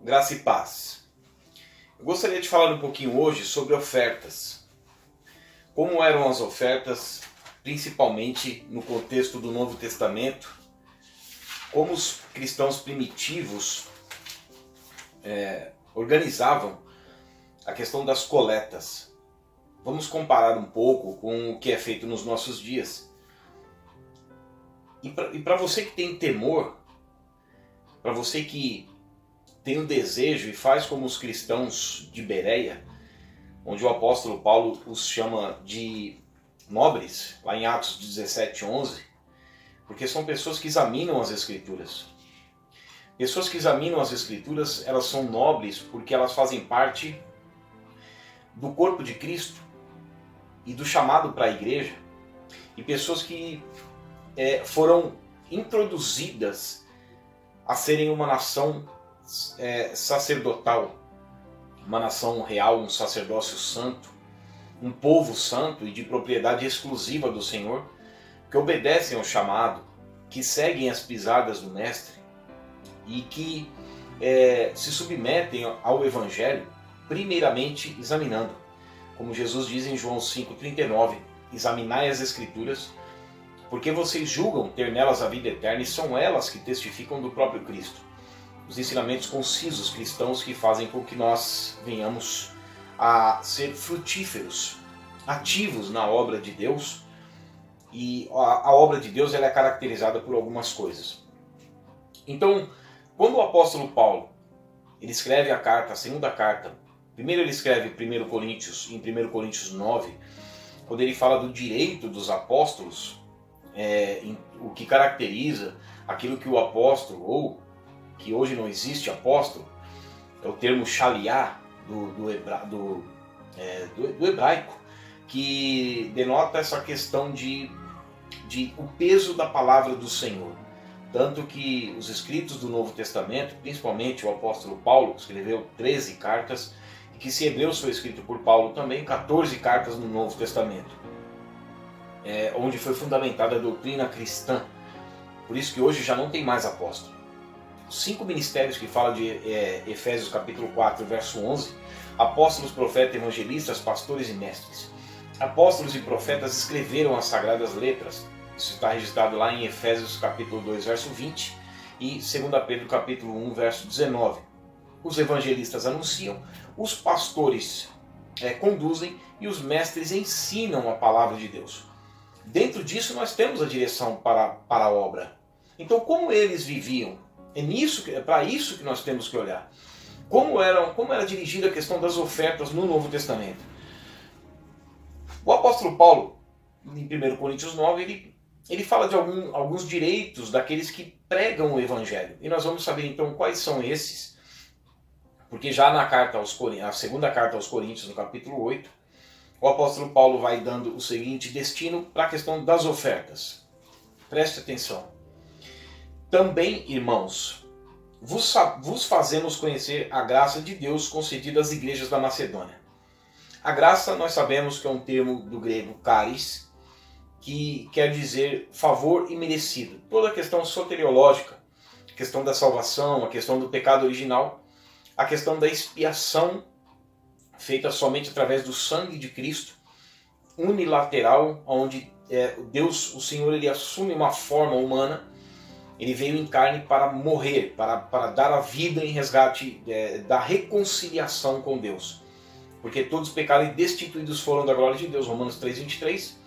Graça e paz. Eu gostaria de falar um pouquinho hoje sobre ofertas. Como eram as ofertas, principalmente no contexto do Novo Testamento, como os cristãos primitivos organizavam a questão das coletas. Vamos comparar um pouco com o que é feito nos nossos dias. E para você que tem temor, para você que tem o desejo e faz como os cristãos de Bereia, onde o apóstolo Paulo os chama de nobres, lá em Atos 17:11, porque são pessoas que examinam as Escrituras. Pessoas que examinam as Escrituras, elas são nobres porque elas fazem parte do corpo de Cristo e do chamado para a igreja, e pessoas que foram introduzidas a serem uma nação sacerdotal, uma nação real, um sacerdócio santo, um povo santo e de propriedade exclusiva do Senhor, que obedecem ao chamado, que seguem as pisadas do Mestre e que se submetem ao Evangelho, primeiramente examinando. Como Jesus diz em João 5,39, examinai as Escrituras, porque vocês julgam ter nelas a vida eterna e são elas que testificam do próprio Cristo. Os ensinamentos concisos cristãos que fazem com que nós venhamos a ser frutíferos, ativos na obra de Deus. E a obra de Deus ela é caracterizada por algumas coisas. Então, quando o apóstolo Paulo ele escreve a carta, a segunda carta, primeiro ele escreve em 1 Coríntios 9, quando ele fala do direito dos apóstolos, o que caracteriza aquilo que o apóstolo, ou que hoje não existe apóstolo, é o termo shaliá do hebraico, que denota essa questão de o peso da palavra do Senhor. Tanto que os escritos do Novo Testamento, principalmente o apóstolo Paulo, escreveu 13 cartas, e que se Hebreus foi escrito por Paulo também, 14 cartas no Novo Testamento, onde foi fundamentada a doutrina cristã. Por isso que hoje já não tem mais apóstolo. Os 5 ministérios que fala de Efésios capítulo 4, verso 11, apóstolos, profetas, evangelistas, pastores e mestres. Apóstolos e profetas escreveram as sagradas letras. Isso está registrado lá em Efésios capítulo 2, verso 20 e 2 Pedro capítulo 1, verso 19. Os evangelistas anunciam, os pastores conduzem e os mestres ensinam a palavra de Deus. Dentro disso nós temos a direção para a obra. Então como eles viviam? É para isso que nós temos que olhar. Como era dirigida a questão das ofertas no Novo Testamento? O apóstolo Paulo, em 1 Coríntios 9, ele fala de alguns direitos daqueles que pregam o Evangelho. E nós vamos saber então quais são esses, porque já na a segunda carta aos Coríntios, no capítulo 8, o apóstolo Paulo vai dando o seguinte destino para a questão das ofertas. Preste atenção. Também, irmãos, vos fazemos conhecer a graça de Deus concedida às igrejas da Macedônia. A graça, nós sabemos que é um termo do grego charis, que quer dizer favor imerecido. Toda a questão soteriológica, a questão da salvação, a questão do pecado original, a questão da expiação feita somente através do sangue de Cristo, unilateral, onde Deus, o Senhor, ele assume uma forma humana. Ele veio em carne para morrer, para dar a vida em resgate da reconciliação com Deus. Porque todos pecaram e destituídos foram da glória de Deus. Romanos 3:23.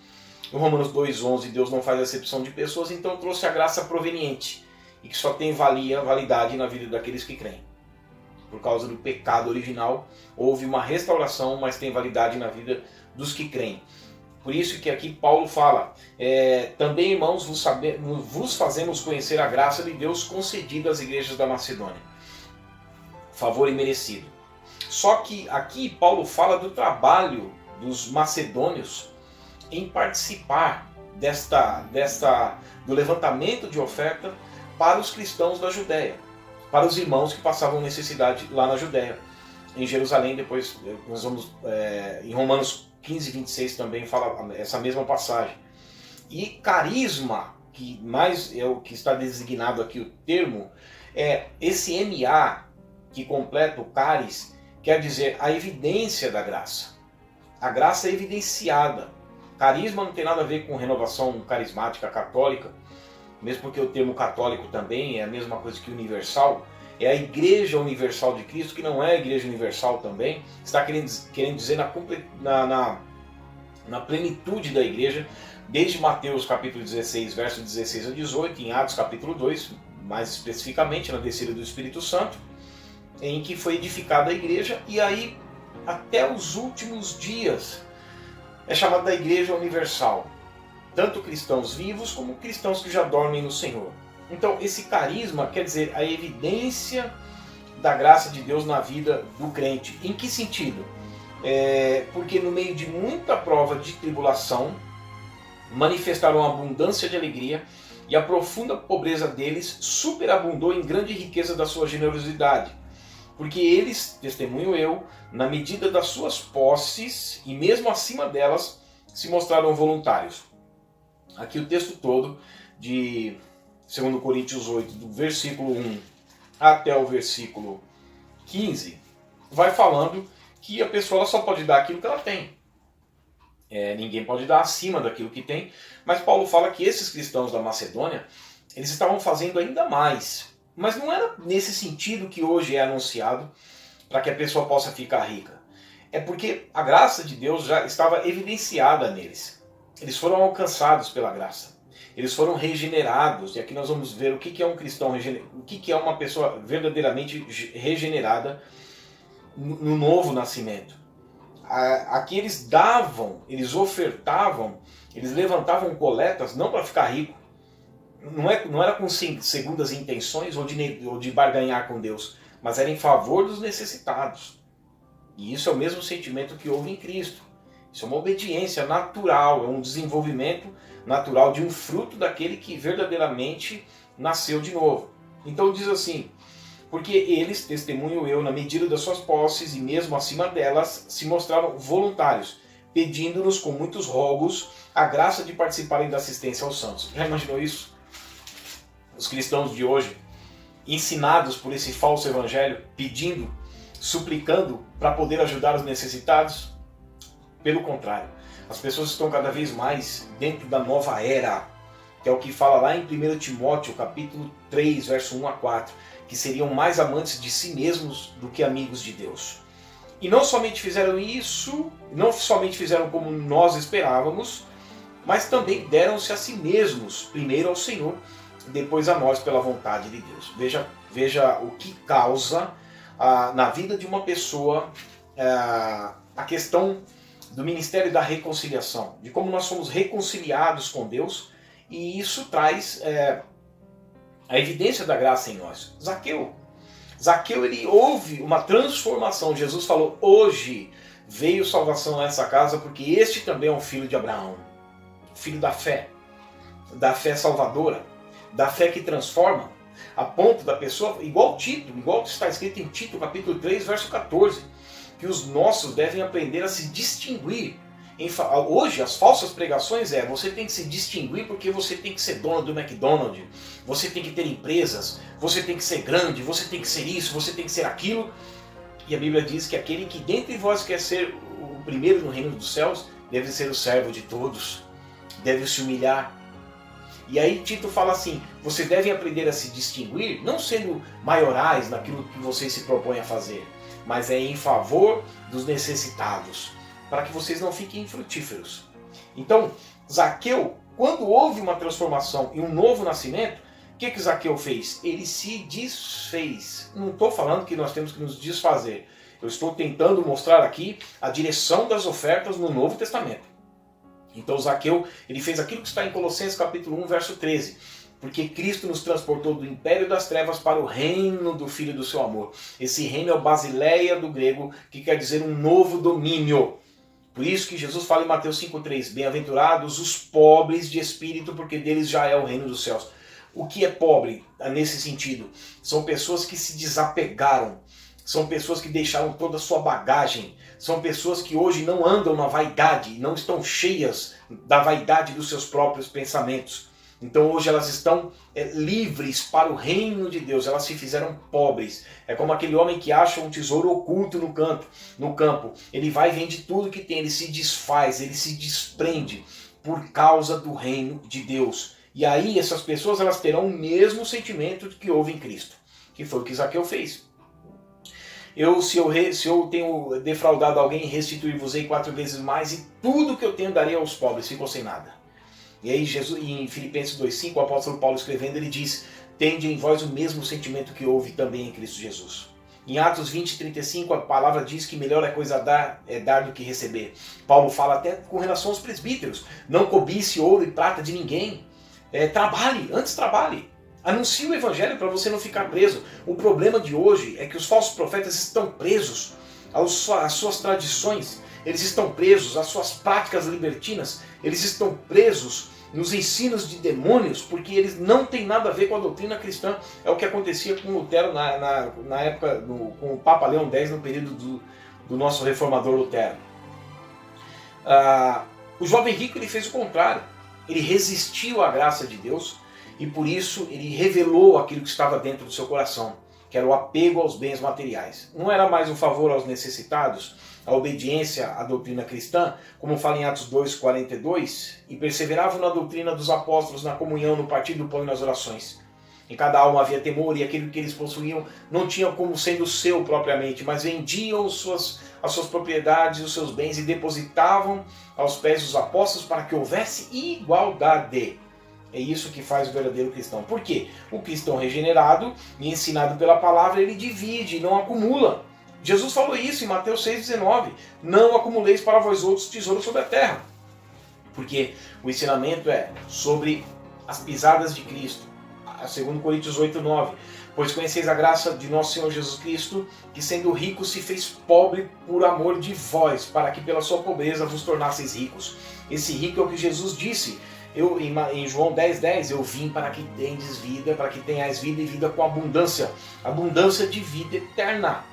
No Romanos 2:11, Deus não faz acepção de pessoas, então trouxe a graça proveniente. E que só tem validade na vida daqueles que creem. Por causa do pecado original, houve uma restauração, mas tem validade na vida dos que creem. Por isso que aqui Paulo fala, também, irmãos, vos fazemos conhecer a graça de Deus concedida às igrejas da Macedônia. Favor imerecido. Só que aqui Paulo fala do trabalho dos macedônios em participar do levantamento de oferta para os cristãos da Judéia, para os irmãos que passavam necessidade lá na Judéia. Em Jerusalém, depois nós vamos em Romanos 15:26 também fala essa mesma passagem. E carisma, que mais é o que está designado aqui o termo, esse MA que completa o caris, quer dizer a evidência da graça. A graça é evidenciada. Carisma não tem nada a ver com renovação carismática católica, mesmo porque o termo católico também é a mesma coisa que universal. É a Igreja Universal de Cristo, que não é a Igreja Universal também, está querendo dizer na plenitude da Igreja, desde Mateus capítulo 16, verso 16 a 18, em Atos capítulo 2, mais especificamente na descida do Espírito Santo, em que foi edificada a Igreja, e aí até os últimos dias é chamada da Igreja Universal, tanto cristãos vivos como cristãos que já dormem no Senhor. Então esse carisma quer dizer a evidência da graça de Deus na vida do crente. Em que sentido? Porque no meio de muita prova de tribulação, manifestaram a abundância de alegria, e a profunda pobreza deles superabundou em grande riqueza da sua generosidade. Porque eles, testemunho eu, na medida das suas posses, e mesmo acima delas, se mostraram voluntários. Aqui o texto todo de 2 Coríntios 8, do versículo 1 até o versículo 15, vai falando que a pessoa ela só pode dar aquilo que ela tem. Ninguém pode dar acima daquilo que tem, mas Paulo fala que esses cristãos da Macedônia, eles estavam fazendo ainda mais. Mas não era nesse sentido que hoje é anunciado para que a pessoa possa ficar rica. É porque a graça de Deus já estava evidenciada neles. Eles foram alcançados pela graça. Eles foram regenerados. E aqui nós vamos ver o que é um cristão regenerado, o que é uma pessoa verdadeiramente regenerada no novo nascimento. Aqui eles davam, eles ofertavam, eles levantavam coletas não para ficar rico. Não era com segundas intenções ou de barganhar com Deus, mas era em favor dos necessitados. E isso é o mesmo sentimento que houve em Cristo. Isso é uma obediência natural, é um desenvolvimento natural de um fruto daquele que verdadeiramente nasceu de novo. Então diz assim: porque eles, testemunho eu, na medida das suas posses e mesmo acima delas, se mostraram voluntários, pedindo-nos com muitos rogos a graça de participarem da assistência aos santos. Já imaginou isso? Os cristãos de hoje, ensinados por esse falso evangelho, pedindo, suplicando para poder ajudar os necessitados? Pelo contrário, as pessoas estão cada vez mais dentro da nova era, que é o que fala lá em 1 Timóteo, capítulo 3, verso 1 a 4, que seriam mais amantes de si mesmos do que amigos de Deus. E não somente fizeram isso, não somente fizeram como nós esperávamos, mas também deram-se a si mesmos, primeiro ao Senhor, depois a nós pela vontade de Deus. Veja o que causa na vida de uma pessoa a questão do ministério da reconciliação, de como nós somos reconciliados com Deus, e isso traz a evidência da graça em nós. Zaqueu, ele houve uma transformação. Jesus falou: hoje veio salvação a essa casa, porque este também é um filho de Abraão, filho da fé salvadora, da fé que transforma, a ponto da pessoa, igual está escrito em Tito, capítulo 3, verso 14, que os nossos devem aprender a se distinguir. Hoje, as falsas pregações você tem que se distinguir porque você tem que ser dono do McDonald's, você tem que ter empresas, você tem que ser grande, você tem que ser isso, você tem que ser aquilo. E a Bíblia diz que aquele que dentre vós quer ser o primeiro no reino dos céus, deve ser o servo de todos, deve se humilhar. E aí Tito fala assim: vocês devem aprender a se distinguir, não sendo maiorais naquilo que vocês se propõem a fazer, mas em favor dos necessitados, para que vocês não fiquem infrutíferos. Então, Zaqueu, quando houve uma transformação e um novo nascimento, o que Zaqueu fez? Ele se desfez. Não estou falando que nós temos que nos desfazer. Eu estou tentando mostrar aqui a direção das ofertas no Novo Testamento. Então Zaqueu, ele fez aquilo que está em Colossenses capítulo 1, verso 13. Porque Cristo nos transportou do império das trevas para o reino do Filho do seu amor. Esse reino é o basileia do grego, que quer dizer um novo domínio. Por isso que Jesus fala em Mateus 5,3, bem-aventurados os pobres de espírito, porque deles já é o reino dos céus. O que é pobre nesse sentido? São pessoas que se desapegaram, são pessoas que deixaram toda a sua bagagem, são pessoas que hoje não andam na vaidade, não estão cheias da vaidade dos seus próprios pensamentos. Então hoje elas estão livres para o reino de Deus, elas se fizeram pobres. É como aquele homem que acha um tesouro oculto no campo. Ele vai e vende tudo que tem, ele se desfaz, ele se desprende por causa do reino de Deus. E aí essas pessoas elas terão o mesmo sentimento que houve em Cristo, que foi o que Zaqueu fez. Se eu tenho defraudado alguém, restituir-vos-ei 4 vezes mais, e tudo que eu tenho darei aos pobres, ficou sem nada. E aí Jesus, em Filipenses 2,5, o apóstolo Paulo escrevendo, ele diz, tende em vós o mesmo sentimento que houve também em Cristo Jesus. Em Atos 20:35, a palavra diz que melhor é coisa dar do que receber. Paulo fala até com relação aos presbíteros, não cobice ouro e prata de ninguém, trabalhe. Anuncie o evangelho para você não ficar preso. O problema de hoje é que os falsos profetas estão presos às suas tradições, eles estão presos às suas práticas libertinas, eles estão presos nos ensinos de demônios, porque eles não têm nada a ver com a doutrina cristã. É o que acontecia com Lutero na época, com o Papa Leão X, no período do nosso reformador Lutero. O jovem rico ele fez o contrário. Ele resistiu à graça de Deus e por isso ele revelou aquilo que estava dentro do seu coração, que era o apego aos bens materiais. Não era mais o favor aos necessitados, a obediência à doutrina cristã, como fala em Atos 2:42, e perseveravam na doutrina dos apóstolos, na comunhão, no partir do pão e nas orações. Em cada alma havia temor, e aquilo que eles possuíam não tinham como sendo seu propriamente, mas vendiam as suas propriedades, os seus bens, e depositavam aos pés dos apóstolos para que houvesse igualdade. É isso que faz o verdadeiro cristão. Por quê? O cristão regenerado e ensinado pela palavra, ele divide, não acumula. Jesus falou isso em Mateus 6,19. Não acumuleis para vós outros tesouros sobre a terra. Porque o ensinamento é sobre as pisadas de Cristo. 2 Coríntios 8,9. Pois conheceis a graça de nosso Senhor Jesus Cristo, que sendo rico se fez pobre por amor de vós, para que pela sua pobreza vos tornasseis ricos. Esse rico é o que Jesus disse. Em João 10,10, eu vim para que tendes vida, para que tenhais vida e vida com abundância. Abundância de vida eterna.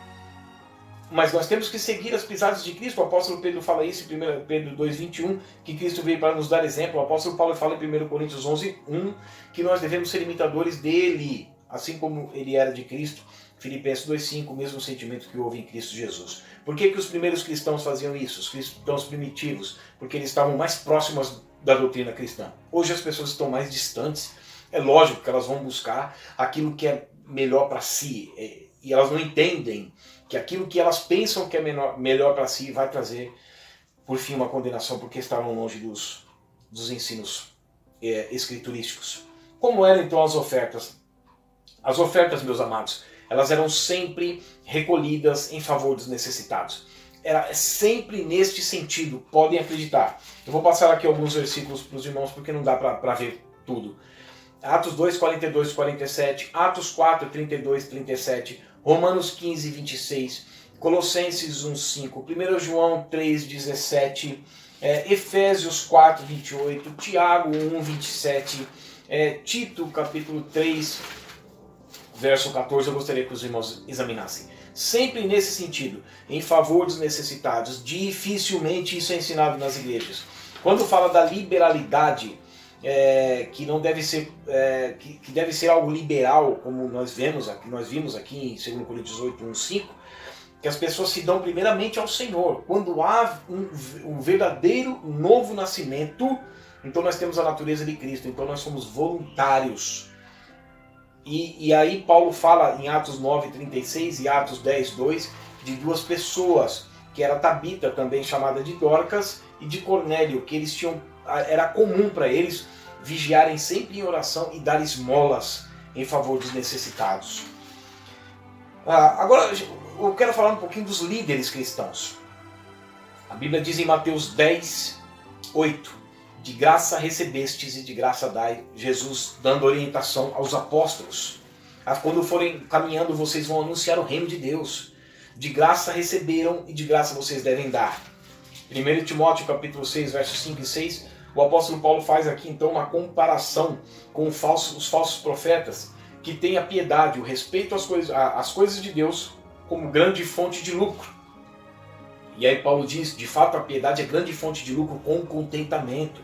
Mas nós temos que seguir as pisadas de Cristo. O apóstolo Pedro fala isso em 1 Pedro 2,21, que Cristo veio para nos dar exemplo. O apóstolo Paulo fala em 1 Coríntios 11:1, que nós devemos ser imitadores dele, assim como ele era de Cristo. Filipenses 2,5, o mesmo sentimento que houve em Cristo Jesus. Por que os primeiros cristãos faziam isso? Os cristãos primitivos? Porque eles estavam mais próximos da doutrina cristã. Hoje as pessoas estão mais distantes. É lógico que elas vão buscar aquilo que é melhor para si. E elas não entendem que aquilo que elas pensam que é melhor para si vai trazer, por fim, uma condenação, porque estavam longe dos ensinos escriturísticos. Como eram então as ofertas? As ofertas, meus amados, elas eram sempre recolhidas em favor dos necessitados. Era sempre neste sentido, podem acreditar. Eu vou passar aqui alguns versículos para os irmãos, porque não dá para ver tudo. Atos 2:42-47, Atos 4:32-37, Romanos 15:26, Colossenses 1:5, 1 João 3:17, Efésios 4:28, Tiago 1:27, Tito capítulo 3, verso 14, eu gostaria que os irmãos examinassem. Sempre nesse sentido, em favor dos necessitados. Dificilmente isso é ensinado nas igrejas. Quando fala da liberalidade, que não deve ser, que deve ser algo liberal, como nós vimos aqui em 2 Coríntios 8:1-5, que as pessoas se dão primeiramente ao Senhor. Quando há um verdadeiro novo nascimento, então nós temos a natureza de Cristo, então nós somos voluntários. E aí Paulo fala em Atos 9:36 e Atos 10:2 de duas pessoas, que era Tabita, também chamada de Dorcas, e de Cornélio, que eles tinham, era comum para eles vigiarem sempre em oração e dar esmolas em favor dos necessitados. Agora eu quero falar um pouquinho dos líderes cristãos. A Bíblia diz em Mateus 10:8, de graça recebestes e de graça dai, Jesus dando orientação aos apóstolos. Quando forem caminhando, vocês vão anunciar o reino de Deus. De graça receberam e de graça vocês devem dar. 1 Timóteo capítulo 6, versos 5 e 6, o apóstolo Paulo faz aqui então uma comparação com os falsos profetas, que têm a piedade, o respeito às coisas de Deus como grande fonte de lucro. E aí Paulo diz, de fato a piedade é grande fonte de lucro com contentamento.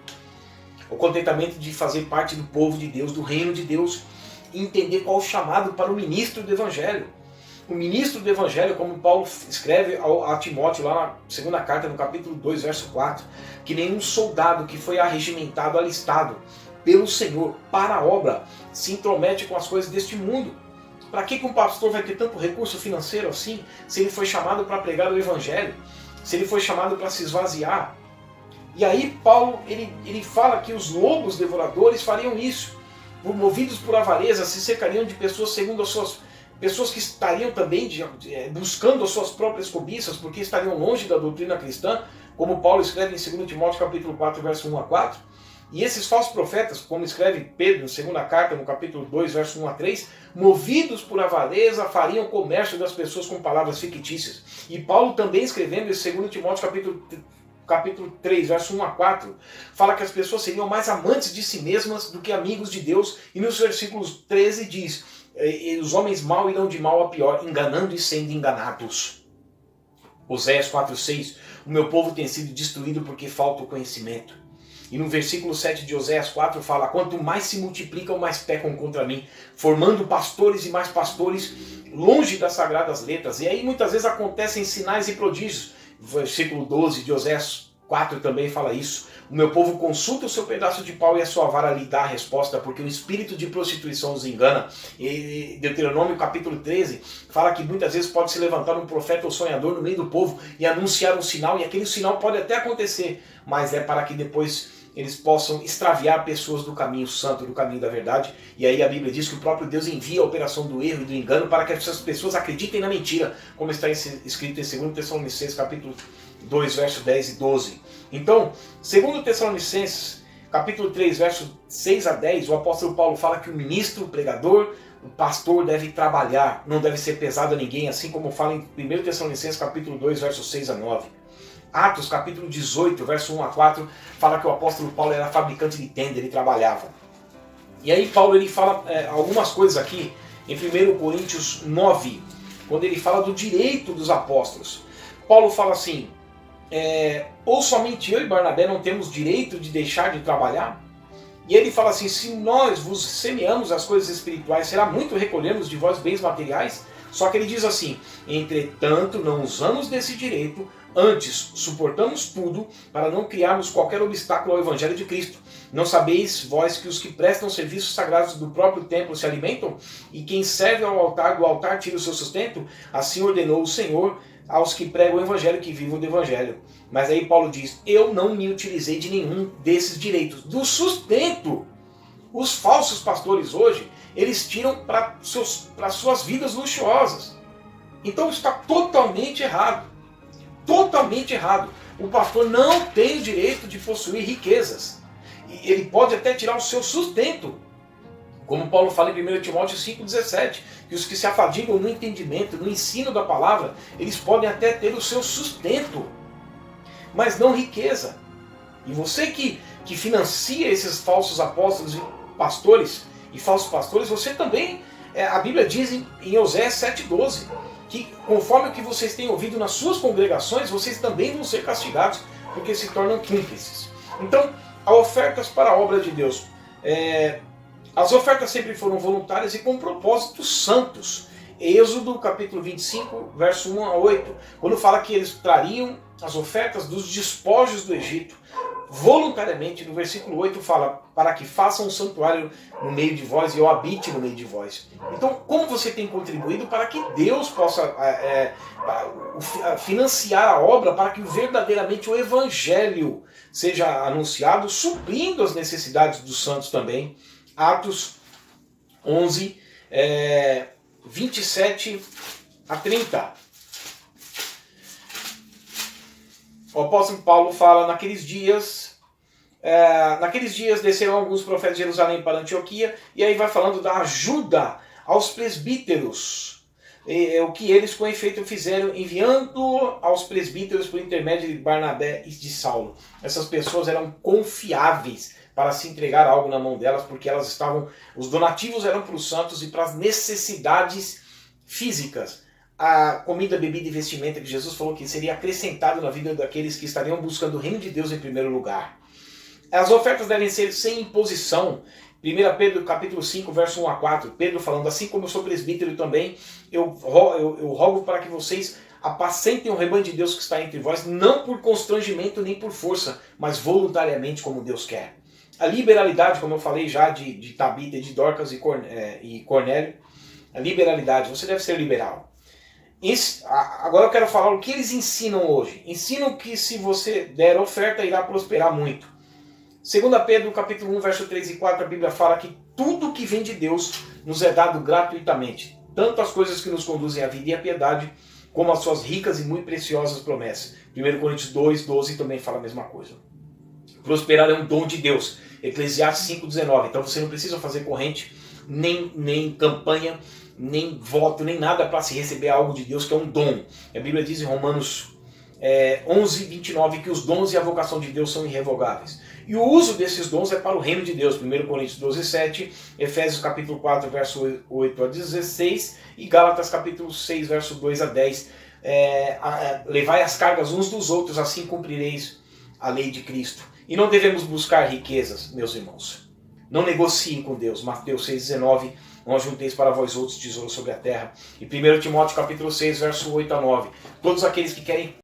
o contentamento de fazer parte do povo de Deus, do reino de Deus, e entender qual o chamado para o ministro do Evangelho. O ministro do Evangelho, como Paulo escreve a Timóteo lá na segunda carta, no capítulo 2, verso 4, que nenhum soldado que foi arregimentado, alistado pelo Senhor para a obra se intromete com as coisas deste mundo. Para que um pastor vai ter tanto recurso financeiro assim, se ele foi chamado para pregar o Evangelho, se ele foi chamado para se esvaziar? E aí Paulo ele fala que os lobos devoradores fariam isso, movidos por avareza, se cercariam de pessoas segundo as suas pessoas que estariam também buscando as suas próprias cobiças, porque estariam longe da doutrina cristã, como Paulo escreve em 2 Timóteo capítulo 4, verso 1 a 4. E esses falsos profetas, como escreve Pedro na segunda carta, no capítulo 2, verso 1 a 3, movidos por avareza, fariam comércio das pessoas com palavras fictícias. E Paulo também escrevendo em 2 Timóteo capítulo 3, verso 1 a 4, fala que as pessoas seriam mais amantes de si mesmas do que amigos de Deus. E nos versículos 13 diz: os homens mal irão de mal a pior, enganando e sendo enganados. Oséias 4,6, o meu povo tem sido destruído porque falta o conhecimento. E no versículo 7 de Oséias 4 fala: quanto mais se multiplicam, mais pecam contra mim, formando pastores e mais pastores longe das sagradas letras. E aí muitas vezes acontecem sinais e prodígios. Versículo 12 de Oséias 4 também fala isso. O meu povo consulta o seu pedaço de pau e a sua vara lhe dá a resposta, porque o espírito de prostituição os engana. E Deuteronômio capítulo 13 fala que muitas vezes pode se levantar um profeta ou sonhador no meio do povo e anunciar um sinal, e aquele sinal pode até acontecer, mas é para que depois eles possam extraviar pessoas do caminho santo, do caminho da verdade. E aí a Bíblia diz que o próprio Deus envia a operação do erro e do engano para que essas pessoas acreditem na mentira, como está escrito em 2 Tessalonicenses capítulo 2, verso 10 e 12. Então, 2 Tessalonicenses capítulo 3, verso 6 a 10, o apóstolo Paulo fala que o ministro, o pregador, o pastor deve trabalhar, não deve ser pesado a ninguém, assim como fala em 1 Tessalonicenses capítulo 2, verso 6 a 9. Atos capítulo 18, verso 1 a 4, fala que o apóstolo Paulo era fabricante de tenda, ele trabalhava. E aí Paulo ele fala algumas coisas aqui em 1 Coríntios 9, quando ele fala do direito dos apóstolos. Paulo fala assim: ou somente eu e Barnabé não temos direito de deixar de trabalhar? E ele fala assim: se nós vos semeamos as coisas espirituais, será muito recolhermos de vós bens materiais? Só que ele diz assim: entretanto não usamos desse direito, antes suportamos tudo para não criarmos qualquer obstáculo ao Evangelho de Cristo. Não sabeis vós que os que prestam serviços sagrados do próprio templo se alimentam? E quem serve ao altar, do altar tira o seu sustento? Assim ordenou o Senhor aos que pregam o Evangelho, que vivam do Evangelho. Mas aí Paulo diz: eu não me utilizei de nenhum desses direitos. Do sustento. Os falsos pastores hoje, eles tiram para suas vidas luxuosas. Então está totalmente errado. Totalmente errado. O pastor não tem o direito de possuir riquezas. E ele pode até tirar o seu sustento. Como Paulo fala em 1 Timóteo 5,17, que os que se afadigam no entendimento, no ensino da palavra, eles podem até ter o seu sustento, mas não riqueza. E você que financia esses falsos apóstolos e pastores e falsos pastores, você também, a Bíblia diz em Oséias 7,12, que conforme o que vocês têm ouvido nas suas congregações, vocês também vão ser castigados, porque se tornam cúmplices. Então, há ofertas para a obra de Deus. As ofertas sempre foram voluntárias e com propósitos santos. Êxodo capítulo 25, verso 1 a 8, quando fala que eles trariam as ofertas dos despojos do Egito, voluntariamente. No versículo 8 fala: para que façam um santuário no meio de vós e eu habite no meio de vós. Então, como você tem contribuído para que Deus possa financiar a obra, para que verdadeiramente o Evangelho seja anunciado, suprindo as necessidades dos santos também. Atos 11, 27 a 30. O apóstolo Paulo fala: naqueles dias desceram alguns profetas de Jerusalém para Antioquia, e aí vai falando da ajuda aos presbíteros, o que eles com efeito fizeram, enviando aos presbíteros por intermédio de Barnabé e de Saulo. Essas pessoas eram confiáveis para se entregar algo na mão delas, porque elas estavam, os donativos eram para os santos e para as necessidades físicas. A comida, bebida e vestimenta que Jesus falou que seria acrescentado na vida daqueles que estariam buscando o reino de Deus em primeiro lugar. As ofertas devem ser sem imposição. 1 Pedro capítulo 5, verso 1 a 4, Pedro falando, assim como eu sou presbítero também, eu rogo para que vocês apacentem o rebanho de Deus que está entre vós, não por constrangimento nem por força, mas voluntariamente como Deus quer. A liberalidade, como eu falei já, de Tabita, de Dorcas e Cornélio, a liberalidade, você deve ser liberal. Agora eu quero falar o que eles ensinam hoje. Ensinam que se você der oferta, irá prosperar muito. 2 Pedro capítulo 1, verso 3 e 4, a Bíblia fala que tudo que vem de Deus nos é dado gratuitamente. Tanto as coisas que nos conduzem à vida e à piedade, como as suas ricas e muito preciosas promessas. 1 Coríntios 2, 12 também fala a mesma coisa. Prosperar é um dom de Deus. Eclesiastes 5,19. Então você não precisa fazer corrente, nem campanha, nem voto, nem nada para se receber algo de Deus, que é um dom. A Bíblia diz em Romanos 11, 29 que os dons e a vocação de Deus são irrevogáveis. E o uso desses dons é para o reino de Deus. 1 Coríntios 12, 7, Efésios capítulo 4, verso 8 a 16 e Gálatas capítulo 6, verso 2 a 10. Levai as cargas uns dos outros, assim cumprireis a lei de Cristo. E não devemos buscar riquezas, meus irmãos. Não negociem com Deus. Mateus 6,19, não ajunteis para vós outros tesouros sobre a terra. E 1 Timóteo capítulo 6, verso 8 a 9. Todos aqueles que querem